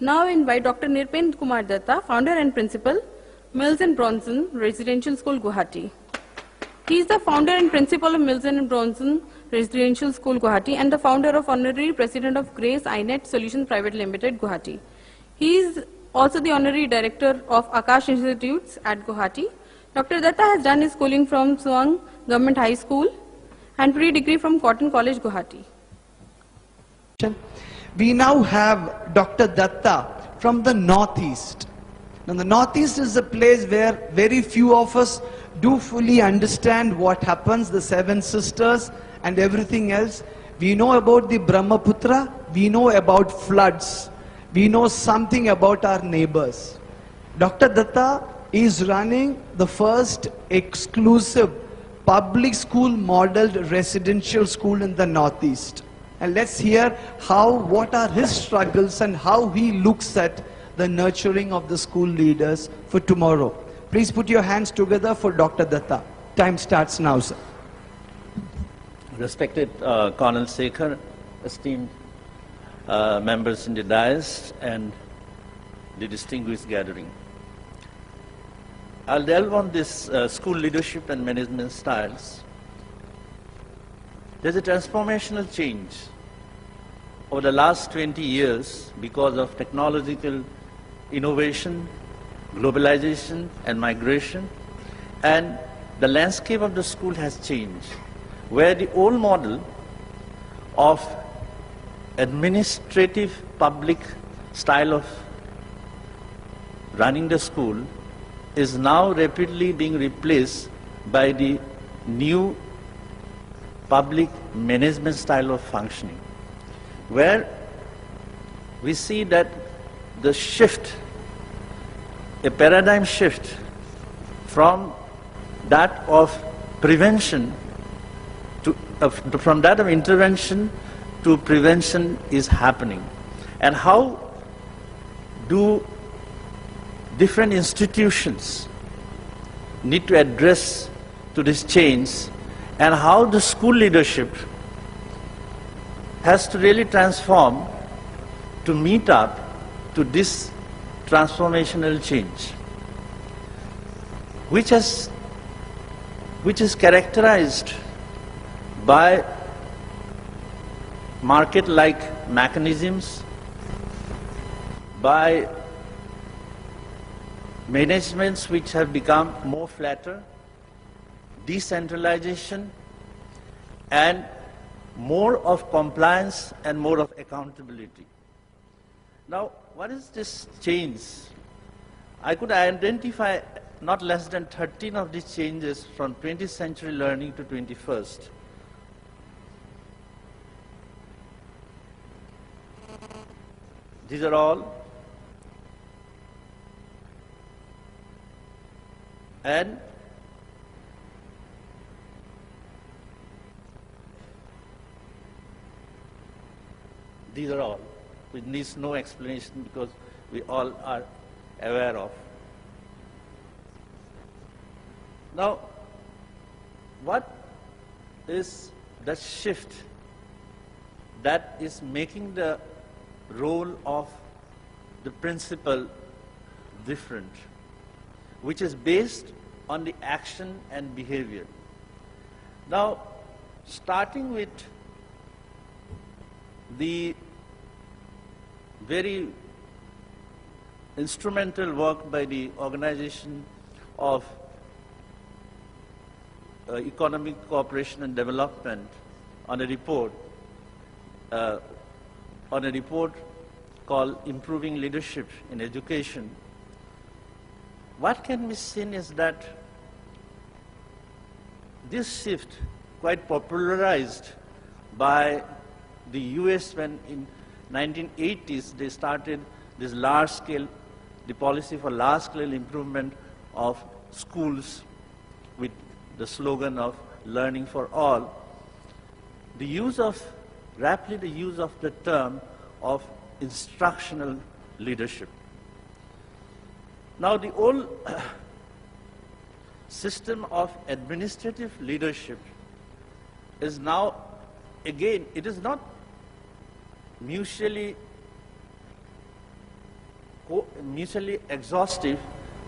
Now I invite Dr. Nirpen Kumar Datta, founder and principal, Mills and Bronson Residential School, Guwahati. He is the founder and principal of Mills and Bronson Residential School, Guwahati, and the founder of honorary president of Grace iNet Solutions Private Limited, Guwahati. He is also the honorary director of Akash Institutes at Guwahati. Dr. Datta has done his schooling from Suang Government High School and pre-degree from Cotton College, Guwahati. We now have Dr. Datta from the Northeast. Now the Northeast is a place where very few of us do fully understand what happens, the seven sisters and everything else. We know about the Brahmaputra, we know about floods, we know something about our neighbors. Dr. Datta is running the first exclusive public school modeled residential school in the Northeast. And let's hear what are his struggles and how he looks at the nurturing of the school leaders for tomorrow. Please put your hands together for Dr. Datta. Time starts now, sir. Respected Colonel Sekhar, esteemed members in the dais and the distinguished gathering. I'll delve on this school leadership and management styles. There's a transformational change over the last 20 years because of technological innovation, globalization and migration, and the landscape of the school has changed, where the old model of administrative public style of running the school is now rapidly being replaced by the new public management style of functioning, where we see that the shift, a paradigm shift from that of prevention to, from that of intervention to prevention is happening. And how do different institutions need to address to this change, and how the school leadership has to really transform to meet up to this transformational change, which is characterized by market-like mechanisms, by managements which have become more flatter, decentralization, and more of compliance and more of accountability. Now, what is this change? I could identify not less than 13 of these changes from 20th century learning to 21st. These are all, and these are all, which needs no explanation because we all are aware of. Now, what is the shift that is making the role of the principal different, which is based on the action and behavior? Now, starting with the very instrumental work by the Organization of Economic Cooperation and Development on a report called Improving Leadership in Education, what can be seen is that this shift, quite popularized by the US when in 1980s they started this large-scale, the policy for large-scale improvement of schools with the slogan of learning for all. The use of, rapidly the use of the term of instructional leadership. Now the old system of administrative leadership is now, again, it is not mutually mutually exhaustive,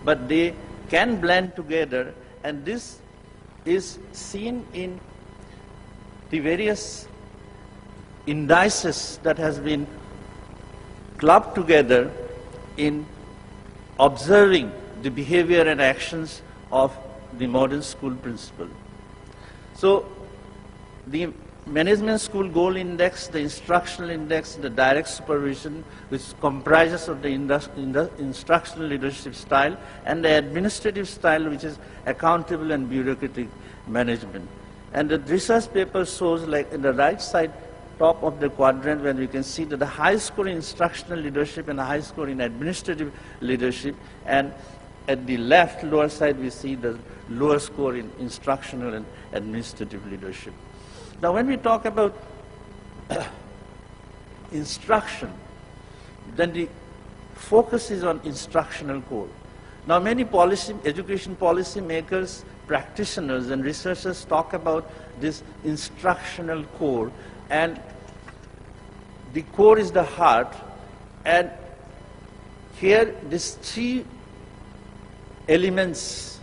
but they can blend together, and this is seen in the various indices that has been clubbed together in observing the behavior and actions of the modern school principal. So the Management School Goal Index, the Instructional Index, the Direct Supervision, which comprises of the instructional leadership style, and the administrative style, which is accountable and bureaucratic management. And the research paper shows, like in the right side, top of the quadrant, when we can see that the high score in instructional leadership and the high score in administrative leadership, and at the left lower side we see the lower score in instructional and administrative leadership. Now when we talk about instruction, then the focus is on instructional core. Now many education policy makers, practitioners and researchers talk about this instructional core, and the core is the heart, and here these three elements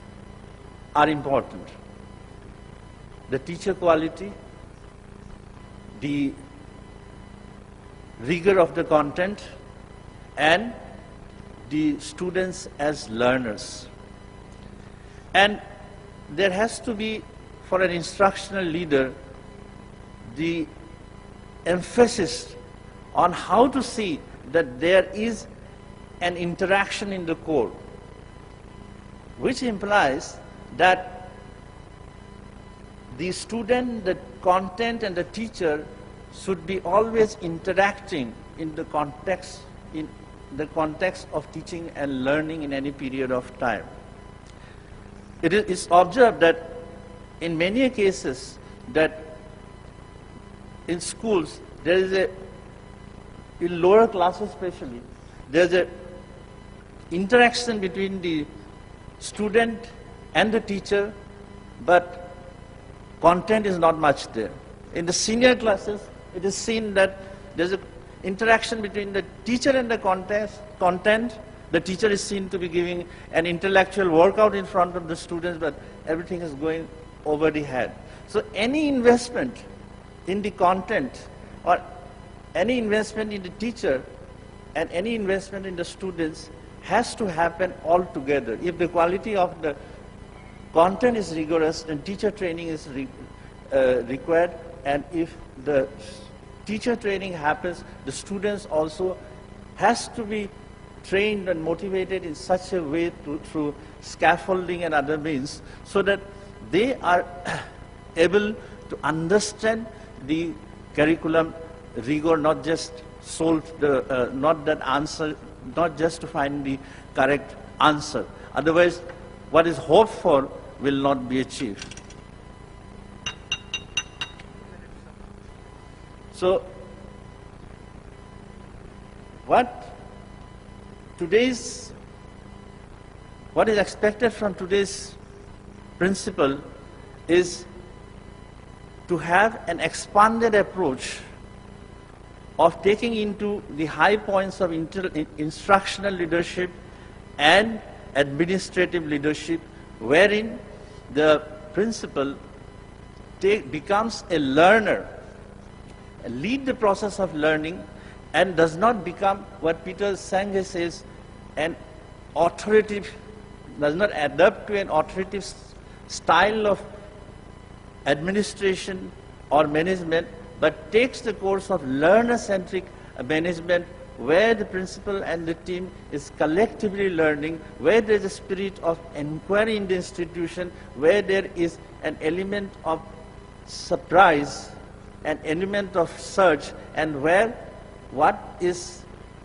are important: the teacher quality, the rigor of the content, and the students as learners. And there has to be, for an instructional leader, the emphasis on how to see that there is an interaction in the core, which implies that the student, the content, and the teacher should be always interacting in the context of teaching and learning in any period of time. It is observed that in many cases that in schools there is in lower classes especially, there is a interaction between the student and the teacher, but content is not much there. In the senior classes, it is seen that there's an interaction between the teacher and the content. The teacher is seen to be giving an intellectual workout in front of the students, but everything is going over the head. So any investment in the content, or any investment in the teacher, and any investment in the students has to happen all together. If the quality of the content is rigorous, then teacher training is required, and if the teacher training happens, the students also has to be trained and motivated in such a way through scaffolding and other means, so that they are able to understand the curriculum rigor, not just not just to find the correct answer. Otherwise, what is hoped for will not be achieved. So, what is expected from today's principle is to have an expanded approach of taking into the high points of instructional leadership and administrative leadership, wherein the principal becomes a learner, lead the process of learning, and does not become what Peter Senge says, an authoritative, does not adapt to an authoritative style of administration or management, but takes the course of learner-centric management, where the principal and the team is collectively learning, where there is a spirit of inquiry in the institution, where there is an element of surprise, an element of search, and where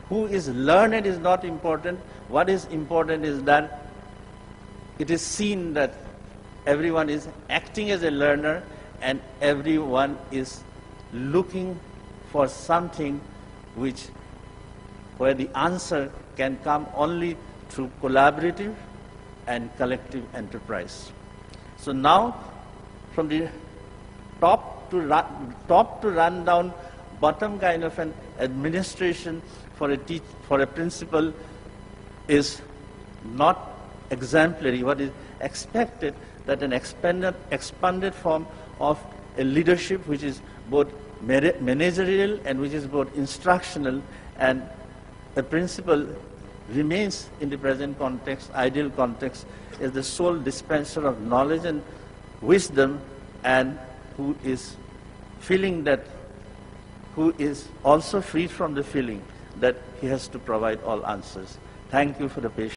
who is learned is not important. What is important is that it is seen that everyone is acting as a learner, and everyone is looking for something where the answer can come only through collaborative and collective enterprise. So now, from the top to run down bottom kind of an administration for a principal is not exemplary, what is expected, that an expanded form of a leadership which is both managerial and which is both instructional, and a principal remains in the present context, ideal context, as the sole dispenser of knowledge and wisdom, and who is feeling that, who is also free from the feeling that he has to provide all answers. Thank you for the patience.